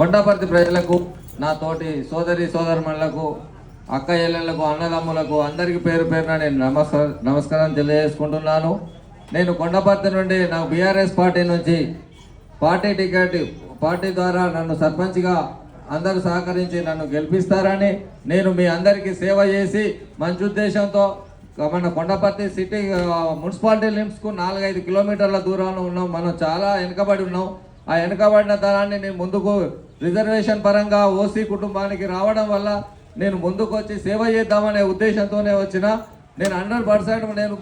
కొండపర్తి ప్రజలకు, నా తోటి సోదరి సోదరుమణులకు, అక్క చెల్లెళ్లకు, అన్నదమ్ములకు అందరికీ పేరు పేరున నేను నమస్కారం తెలియజేసుకుంటున్నాను. నేను కొండపర్తి నుండి నాకు బీఆర్ఎస్ పార్టీ నుంచి పార్టీ ద్వారా నన్ను సర్పంచ్గా అందరూ సహకరించి నన్ను గెలిపిస్తారని, నేను మీ అందరికీ సేవ చేసి మంచి ఉద్దేశంతో మన కొండపర్తి సిటీ మున్సిపాలిటీ లిమిట్స్కు 4-5 కిలోమీటర్ల దూరంలో ఉన్నాం. మనం చాలా వెనుకబడి ఉన్నాం. ఆ వెనుకబడిన తరాన్ని నేను ముందుకు రిజర్వేషన్ పరంగా ఓసీ కుటుంబానికి రావడం వల్ల నేను ముందుకు వచ్చి సేవ చేద్దామనే ఉద్దేశంతోనే వచ్చిన. నేను 100% నేను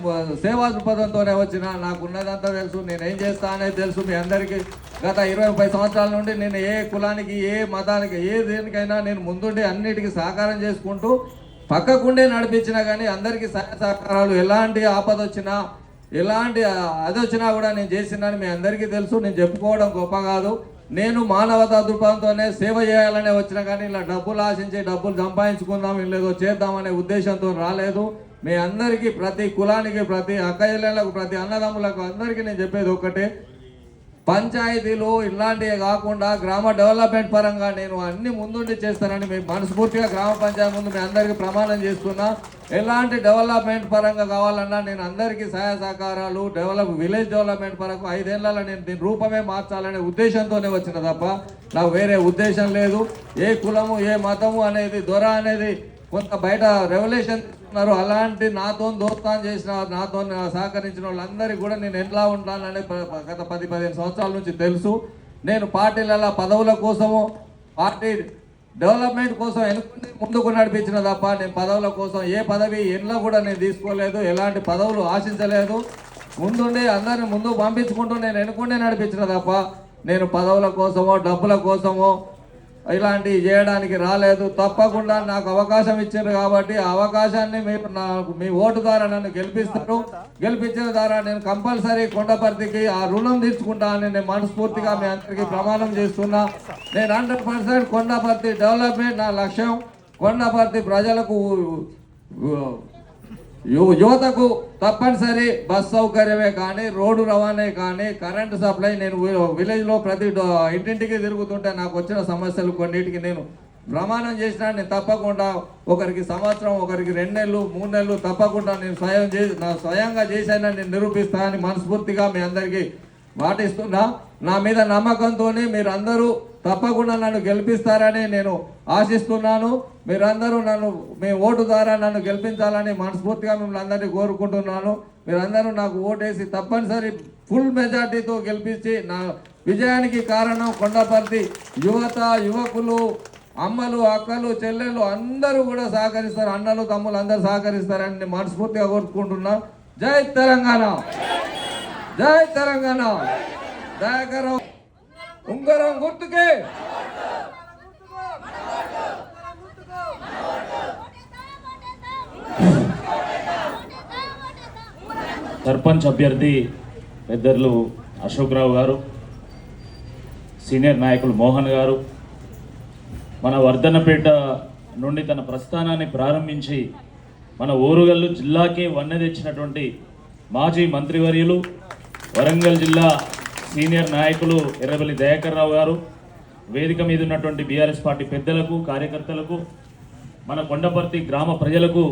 సేవా దృక్పథంతోనే వచ్చిన. నాకు ఉన్నదంతా తెలుసు, నేను ఏం చేస్తా అనేది తెలుసు. మీ అందరికీ గత 20-30 సంవత్సరాల నుండి నేను ఏ కులానికి, ఏ మతానికి, ఏ దేనికైనా నేను ముందుండి అన్నిటికీ సహకారం చేసుకుంటూ పక్కకుండే నడిపించినా కానీ అందరికీ సహకారాలు, ఎలాంటి ఆపద వచ్చినా, ఎలాంటి అది వచ్చినా కూడా నేను చేసినాను. మీ అందరికీ తెలుసు. నేను చెప్పుకోవడం గొప్ప కాదు. నేను మానవతా దృక్పథంతోనే సేవ చేయాలనే వచ్చినా కానీ ఇలా డబ్బులు ఆశించి డబ్బులు సంపాదించుకుందాం, లేదో చేద్దామనే ఉద్దేశంతో రాలేదు. మీ అందరికీ, ప్రతి కులానికి, ప్రతి అక్కయ్యలకు, ప్రతి అన్నదమ్ములకు అందరికీ నేను చెప్పేది ఒక్కటే, పంచాయతీలు ఇలాంటివి కాకుండా గ్రామ డెవలప్మెంట్ పరంగా నేను అన్ని ముందుండి చేస్తానని మీకు మనస్ఫూర్తిగా గ్రామ పంచాయతీ ముందు మీ అందరికీ ప్రమాణం చేస్తున్నా. ఎలాంటి డెవలప్మెంట్ పరంగా కావాలన్నా నేను అందరికీ సహాయ సహకారాలు, విలేజ్ డెవలప్మెంట్ పరంగా 5 ఏళ్లలో నేను దీని రూపమే మార్చాలనే ఉద్దేశంతోనే వచ్చిన తప్ప నాకు వేరే ఉద్దేశం లేదు. ఏ కులము, ఏ మతము అనేది, దొర అనేది కొంత బయట రెవల్యూషన్ ఉన్నారు. అలాంటి నాతో దోస్తాన్ చేసిన, నాతో సహకరించిన వాళ్ళందరికీ కూడా నేను ఎట్లా ఉంటానని గత 10-15 సంవత్సరాల నుంచి తెలుసు. నేను పార్టీలలో పదవుల కోసము, పార్టీ డెవలప్మెంట్ కోసం ఎన్నుకుని ముందుకు నడిపించిన తప్ప నేను పదవుల కోసం ఏ పదవి ఎన్నో కూడా నేను తీసుకోలేదు. ఎలాంటి పదవులు ఆశించలేదు. ముందుండి అందరిని ముందుకు పంపించుకుంటూ నేను ఎన్నుకుంటే నడిపించిన తప్ప నేను పదవుల కోసమో డబ్బుల కోసమో ఇలాంటివి చేయడానికి రాలేదు. తప్పకుండా నాకు అవకాశం ఇచ్చారు కాబట్టి ఆ అవకాశాన్ని మీరు నాకు మీ ఓటు ద్వారా నన్ను గెలిపిస్తారు. గెలిపించిన ద్వారా నేను కంపల్సరీ కొండపర్తికి ఆ రుణం తీర్చుకుంటా అని నేను మనస్ఫూర్తిగా మీ అందరికీ ప్రమాణం చేస్తున్నా. నేను 100% కొండపర్తి డెవలప్మెంట్ నా లక్ష్యం. కొండపర్తి ప్రజలకు, యువతకు తప్పనిసరి బస్ సౌకర్యమే కానీ, రోడ్డు రవాణా కానీ, కరెంటు సప్లై. నేను విలేజ్లో ప్రతి ఇంటింటికి తిరుగుతుంటే నాకు వచ్చిన సమస్యలు కొన్నిటికి నేను ప్రమాణం చేసినా. నేను తప్పకుండా ఒకరికి సంవత్సరం, ఒకరికి 2 నెలలు, 3 నెలలు తప్పకుండా నేను స్వయంగా చేశానని నేను నిరూపిస్తానని మనస్ఫూర్తిగా మీ అందరికీ మాటిస్తున్నా. నా మీద నమ్మకంతో మీరందరూ తప్పకుండా నన్ను గెలిపిస్తారని నేను ఆశిస్తున్నాను. మీరందరూ నన్ను మీ ఓటు ద్వారా నన్ను గెలిపించాలని మనస్ఫూర్తిగా మిమ్మల్ని అందరినీ కోరుకుంటున్నాను. మీరందరూ నాకు ఓటేసి తప్పనిసరి ఫుల్ మెజార్టీతో గెలిపించి నా విజయానికి కారణం కొండపర్తి యువత, యువకులు, అమ్మలు, అక్కలు, చెల్లెళ్ళు అందరూ కూడా సహకరిస్తారు. అన్నలు, తమ్ములు అందరూ సహకరిస్తారని నేను మనస్ఫూర్తిగా కోరుకుంటున్నా. జై తెలంగాణ, జై తెలంగాణ. దయాకరం ఉంగరం గుర్తుకే. సర్పంచ్ అభ్యర్థి పెద్దలు అశోక్ రావు గారు, సీనియర్ నాయకులు మోహన్ గారు, మన వర్ధన్నపేట నుండి తన ప్రస్థానాన్ని ప్రారంభించి మన ఓరుగల్లు జిల్లాకే వన్నె తెచ్చినటువంటి మాజీ మంత్రివర్యులు, వరంగల్ జిల్లా సీనియర్ నాయకులు ఎర్రబెల్లి దయాకర్ రావు గారు, వేదిక మీద ఉన్నటువంటి బీఆర్ఎస్ పార్టీ పెద్దలకు, కార్యకర్తలకు, మన కొండపర్తి గ్రామ ప్రజలకు